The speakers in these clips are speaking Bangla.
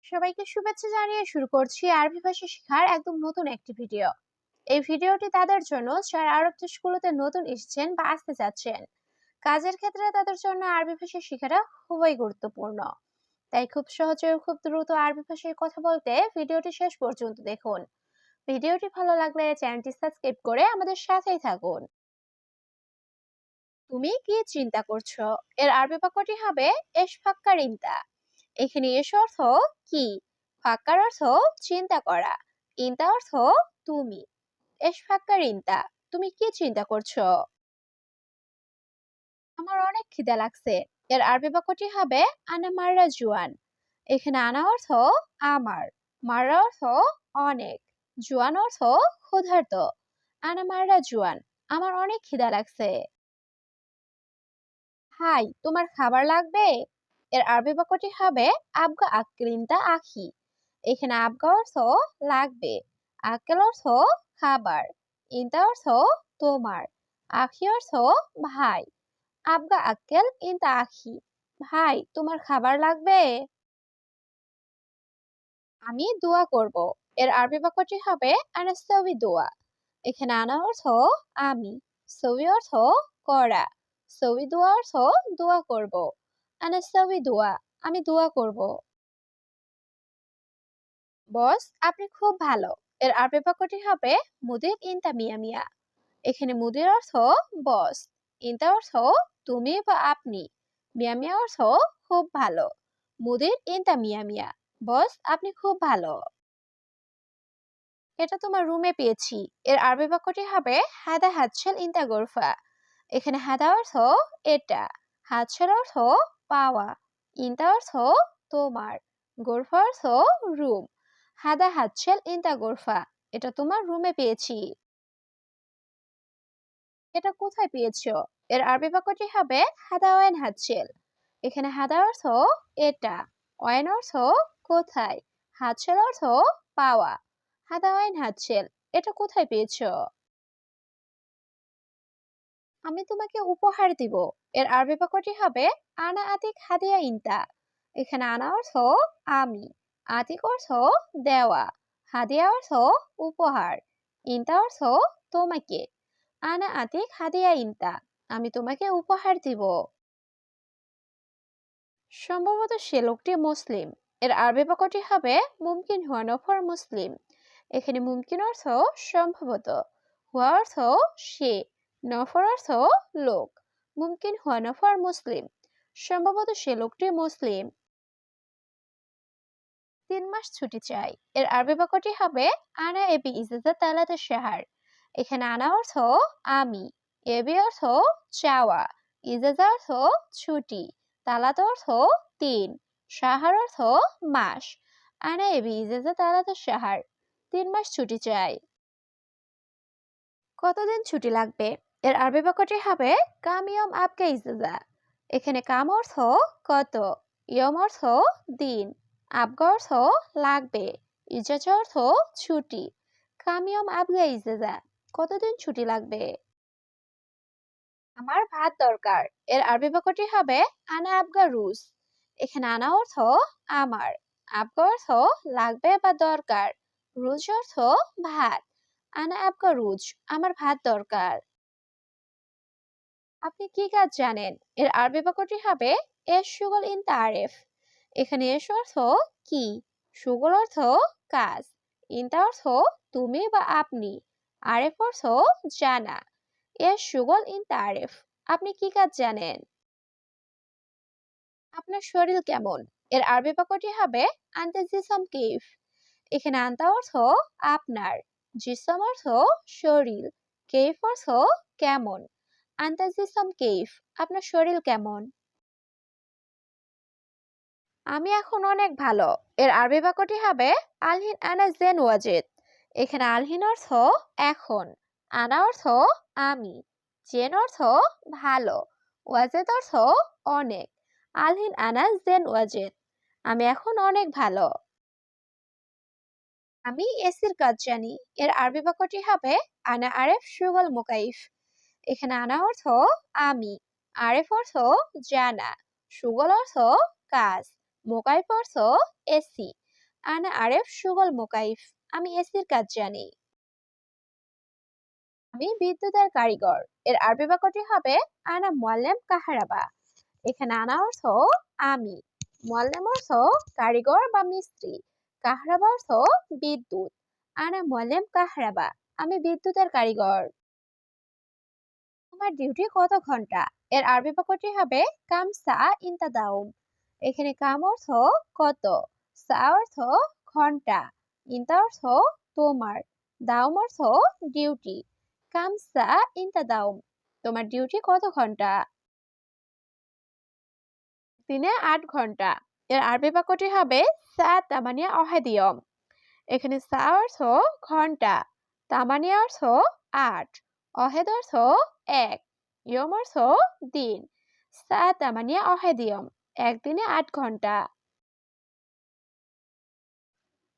সবাইকে শুভেচ্ছা জানিয়ে শুরু করছি আরবি ভাষা শেখার একদম নতুন একটি ভিডিও। এই ভিডিওটি তাদের জন্য যারা আরব দেশগুলোতে নতুন এসেছেন বা আসতে যাচ্ছেন। কাজের ক্ষেত্রে তাদের জন্য আরবি ভাষা শেখাটা খুবই গুরুত্বপূর্ণ। তাই খুব সহজে ও খুব দ্রুত আরবি ভাষায় কথা বলতে ভিডিওটি শেষ পর্যন্ত দেখুন। ভিডিওটি ভালো লাগলে চ্যানেলটি সাবস্ক্রাইব করে আমাদের সাথেই থাকুন। তুমি কি চিন্তা করছো? এর আরবি বাক্যটি হবে এশ ফাক্কার ইনতা। এখানে এস অর্থ কি, ফাক্কার অর্থ চিন্তা করা, ইনতা অর্থ তুমি। এশ ফাক্কার ইনতা, তুমি কি চিন্তা করছো? আমার অনেক খিদে লাগছে। এর আরবি বাক্যটি হবে আনা মাররা জুয়ান। এখানে আনা অর্থ আমার, মাররা অর্থ অনেক, জুয়ান অর্থ ক্ষুধার্ত। আনা মাররা জুয়ান, আমার অনেক খিদা লাগছে। হাই, তোমার খাবার লাগবে? এর আরবি বাক্যটি হবে আবগা আকরিনতা আখি। এখানে আবগা অর্থ লাগবে, আকেল অর্থ খাবার, ইনতা অর্থ তোমার, আখি অর্থ ভাই। আবগা আক্কেল ইনতা আখি, ভাই তোমার খাবার লাগবে? আমি দোয়া করব। এর আরবি বাক্যটি হবে আনাস্তাউি দোয়া। এখানে আনা অর্থ আমি, সবি অর্থ করা, সবি দোয়া অর্থ দোয়া করব। আনাস্তাউি দোয়া, আমি দোয়া করব। বস, আপনি খুব ভালো। এর আরবি বাক্যটি হবে মুদির ইনতা মিয়া মিয়া। এখানে মুদির অর্থ বস, ইনতা অর্থ তুমি বা আপনি, মিয়া মিয়া অর্থ খুব ভালো। মুদির ইনতা মিয়া মিয়া, বস আপনি খুব ভালো। এটা তোমার রুমে পেয়েছি। এর আরবি বাক্যটি হবে হাদা হাতছেল ইনতা গোরফা। এখানে হাদা অর্থ এটা, হাতছেল অর্থ পাওয়া, ইনতা অর্থ তোমার, গোরফা অর্থ রুম। হাদা হাতছেল ইনতা গোরফা, এটা তোমার রুমে পেয়েছি। এটা কোথায় পেয়েছো? এর আরবি বাক্যটি হবে হাদা ওয়াইন হাতছেল। এখানে হাদা অর্থ এটা, ওয়াইন অর্থ কোথায়, হাতছেল অর্থ পাওয়া। হাদা ওয়াইন হাতছেল, এটা কোথায় পেয়েছো? আমি তোমাকে উপহার দিব। এর আরবি বাক্যটি হবে আনা আতিক হাদিয়া ইনতা। এখানে আনা অর্থ আমি, আতিক অর্থ দেওয়া, হাদিয়া অর্থ উপহার, ইনতা অর্থ তোমাকে। আনা আতিক হাদিয়া ইনতা, আমি তোমাকে উপহার দিব। সম্ভবত সে লোকটি মুসলিম। এর আরবি বাক্যটি হবে মুমকিন হুয়া নফর মুসলিম। এখানে মুমকিন অর্থ সম্ভবত, হুয়া অর্থ সে, নফর অর্থ লোক। মুমকিন হুয়া নফর মুসলিম, সম্ভবত সে লোকটি মুসলিম। 3 মাস ছুটি চাই। এর আরবি বাক্যটি হবে আনা এবি ইজাজা তালাতা শাহার। এখানে আনা অর্থ আমি, এবি অর্থ চাওয়া, ইজাজা অর্থ ছুটি, তালাত অর্থ 3, শাহার অর্থ মাস। আনা এবি ইজাজা তালাতা শাহার, 3 মাস ছুটি চাই। কতদিন ছুটি লাগবে? এর আরবি বাক্যটি হবে কাম ইয়ম আপকা ইজাজা। এখানে কাম অর্থ কত, ইয়ম অর্থ দিন, আবগা অর্থ লাগবে, ইজাজা অর্থ ছুটি। কাম ইয়ম আবগা ইজাজা, কতদিন ছুটি লাগবে? আমার ভাত দরকার। এর আরবি বাক্যটি হবে আনা আবগা রুজ। এখানে আনা অর্থ আমার, আবগা অর্থ লাগবে বা দরকার, রুজ অর্থ ভাত। আনা আবগা রুজ, আমার ভাত দরকার। আপনি কি কাজ জানেন? এর আরবি বাক্যটি হবে এশ শুগল ইন তারেফ। এখানে এশ অর্থ কি, শুগল অর্থ কাজ, ইনতা অর্থ তুমি বা আপনি, আরেফ অর্থ জানা। এশ শুগল ইন তারেফ, আপনি কি কাজ জানেন? আপনার শরীর কেমন? এর আরবি বাক্যটি হবে আনতা জিসম কেইফ। এখানে আনতা অর্থ আপনার, জিসম অর্থ শরীর, কেইফ অর্থ কেমন। আনতা জিসম কেইফ, আপনার শরীর কেমন? আমি এখন অনেক ভালো। এর আরবি বাক্যটি হবে আলহিন আনা জেন ওয়াজেদ। এখানে আলহিন অর্থ এখন, আনা অর্থ আমি, জেন অর্থ ভালো, ওয়াজেদ অর্থ অনেক। আলহিন আনা জেন ওয়াজেদ, আমি এখন অনেক ভালো। আমি এসির কাজ জানি। এর আরবি বাক্যটি হবে আনা আরেফ শুগল মুকাইফ। এখানে আনা অর্থ আমি, আরেফ অর্থ জানা, শুগল অর্থ কাজ, মুকাইফ অর্থ এসি। আনা আরেফ সুগল মোকাইফ। আমি এসির কাজ জানি। আমি বিদ্যুতের কারিগর। এর আরবি বাক্যটি হবে আনা মুআল্লিম কাহারাবা। এখানে আনা অর্থ আমি, মুআল্লিম অর্থ কারিগর বা মিস্ত্রি, কাহরাবা অর্থ বিদ্যুৎ। আনা মুআল্লিম কাহরাবা, আমি বিদ্যুতের কারিগর। তোমার ডিউটি কত ঘন্টা? এর আরবি বাক্যটি হবে কাম সা ইনতা দাউম। এখানে কাম অর্থ কত, সা অর্থ ঘন্টা, ইনতা অর্থ তোমার, দাউম অর্থ ডিউটি। কাম সা ইনতা দাউম, তোমার ডিউটি কত ঘন্টা? দিনে 8 ঘন্টা। এর আরবি বাক্যটি হবে সা তামানিয়া অহেদিয়ম। এখানে সা অর্থ ঘন্টা, তামানিয়া অর্থ 8, অহেদ অর্থ 1, ইয়ম অর্থ দিন। সা তামানিয়া অহেদিয়ম, একদিনে 8 ঘন্টা।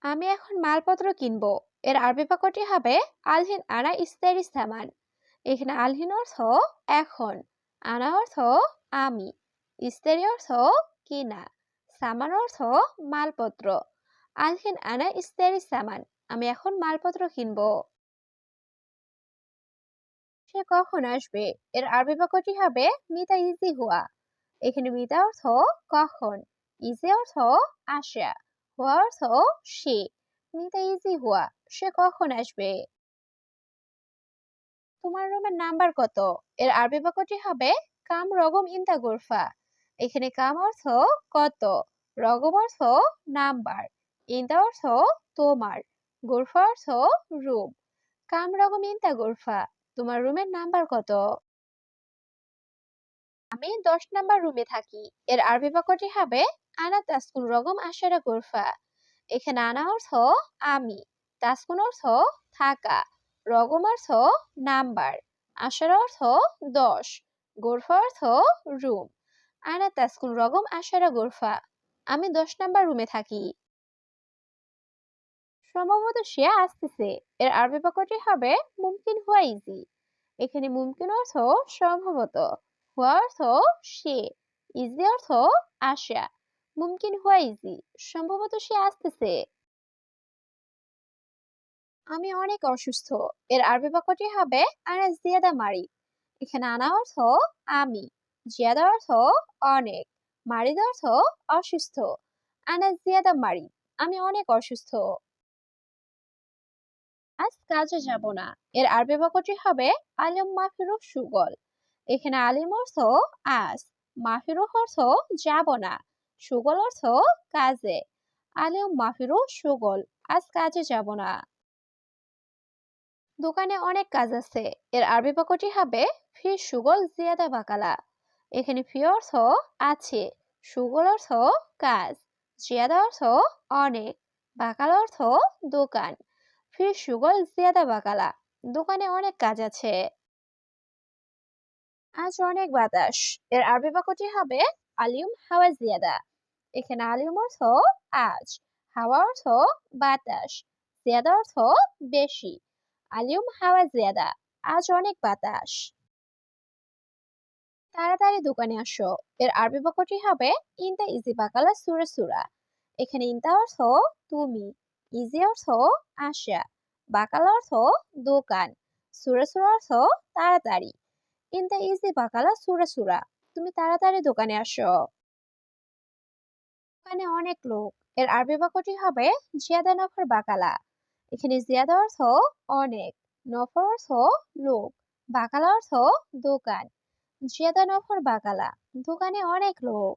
আমি এখন মালপত্র কিনবো। এর আরবি বাক্যটি হবে আলহিন আনা ইস্তারি সামান। এখানে আলহিন অর্থ এখন, আনা অর্থ আমি, ইস্তারি অর্থ কিনা, সামান অর্থ মালপত্র। আলহিন আনা ইস্তারি সামান, আমি এখন মালপত্র কিনবো। সে কখন আসবে? এর আরবি বাক্যটি হবে মিতা ইজি হুয়া। এখানে মিতা অর্থ কখন, ইজি অর্থ আসা, হুয়া অর্থ সে। মিতা ইজি হুয়া, সে কখন আসবে? তোমার রুমের নাম্বার কত? এর আরবি বাক্যটি হবে কাম রগম ইনতা গুরফা। এখানে কাম অর্থ কত, রগম অর্থ নাম্বার, ইনতা অর্থ তোমার, গুরফা অর্থ রুম। কাম রগম ইনতা গুরফা, তোমার রুমের নাম্বার কত? আমি 10 নাম্বার রুমে থাকি। এর আরবি বাক্যটি হবে আনা তাসকুন রগম আশারা গুরফা। এখানে আনা অর্থ আমি, তাসকুন অর্থ থাকা, রগম অর্থ নাম্বার, আশারা অর্থ 10, গুরফা অর্থ রুম। আনা তাসকুন রগম আশারা গুরফা, আমি 10 নাম্বার রুমে থাকি। সম্ভবত সে আসতেছে। এর আরবি বাক্যটি হবে মুমকিন হুয়া ইজি। এখানে মুমকিন অর্থ সম্ভবত, হুয়া অর্থ সে, ইজি অর্থ আসা। মুমকিন হুয়া ইজি, সম্ভবত সে আসতেছে। আমি অনেক অসুস্থ। এর আরবি বাক্যটি হবে আনা জিয়াদা মারিদ। এখানে আনা অর্থ আমি, জিয়াদা অর্থ অনেক, মারিদ অর্থ অসুস্থ। আনা জিয়াদা মারিদ, আমি অনেক অসুস্থ। আজ কাজে যাব না। এর আরবি বাক্যটি হবে আলিম মাফিরুহ সুগল। এখানে আলিম অর্থ আজ, মাফিরুহ অর্থ যাব না, সুগল অর্থ কাজে। আলিম মাফিরুহ সুগল, আজ কাজে যাব না। দোকানে অনেক কাজ আছে। এর আরবি বাক্যটি হবে ফি সুগল জিয়াদা বাকালা। এখানে ফি অর্থ আছে, সুগল অর্থ কাজ, জিয়াদা অর্থ অনেক, বাকালা অর্থ দোকান। ফি সুগল জিয়াদা বাকালা, দোকানে অনেক কাজ আছে। আজ অনেক বাতাস। এর আরবি বাক্যটি হবে আলিউম হাওয়া জিয়াদা। এখানে আলিউম অর্থ আজ, হাওয়া অর্থ বাতাস, জিয়াদা অর্থ বেশি। আলিউম হাওয়া জিয়াদা, আজ অনেক বাতাস। তাড়াতাড়ি দোকানে আসো। এর আরবি বাক্যটি হবে ইনতা ইজি বাকালা সুরা সুরা। এখানে ইনতা অর্থ তুমি, ইজি অর্থ আসা, বাকালা অর্থ দোকান, সুরা সুরা অর্থ তাড়াতাড়ি। ইনতা ইজি বাকালা সুরা সুরা, তুমি তাড়াতাড়ি দোকানে আসো। দোকানে অনেক লোক। এর আরবি বাক্যটি হবে জিয়াদা নফর বাকালা। এখানে জিয়াদা অর্থ অনেক, নফর অর্থ লোক, বাকালা অর্থ দোকান। জিয়াদা নফর বাকালা, দোকানে অনেক লোক।